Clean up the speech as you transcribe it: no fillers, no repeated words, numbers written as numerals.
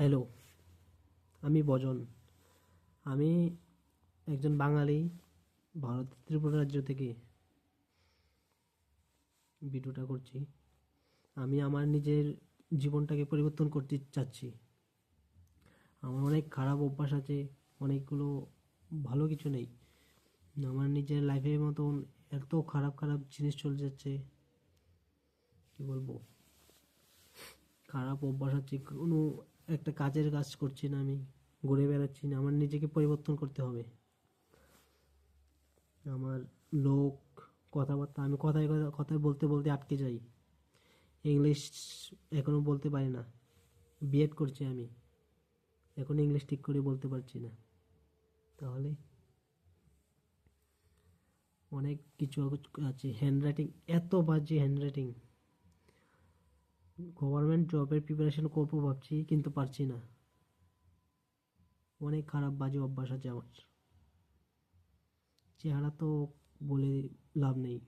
Hello, আমি বজন। আমি একজন বাঙালি, ভারতের ত্রিপুরা রাজ্য থেকে ভিডিওটা করছি। আমি আমার নিজের জীবনটাকে পরিবর্তন করতে চাচ্ছি। আমার অনেক খারাপ অভ্যাস আছে, অনেকগুলো ভালো কিছু নেই। আমার নিজের লাইফের মতন এত খারাপ খারাপ জিনিস চলে যাচ্ছে, কি বলবো। খারাপ অভ্যাস হচ্ছে, কোনো একটা কাজের কাজ করছি না, আমি ঘুরে বেড়াচ্ছি না। আমার নিজেকে পরিবর্তন করতে হবে। আমার লোক কথাবার্তা, আমি কথায় কথায় কথায় বলতে বলতে আটকে যাই। ইংলিশ এখনো বলতে পারি না। বিএড করছি আমি, এখন ইংলিশ ঠিক করে বলতে পারছি না। তাহলে অনেক কিছু আছে। হ্যান্ডরাইটিং এত বাজে হ্যান্ডরাইটিং। গভর্নমেন্ট জবের প্রিপারেশন করবো ভাবছি, কিন্তু পারছি না। অনেক খারাপ বাজে অভ্যাস আছে আমার। চেহারা তো বলে লাভ নেই।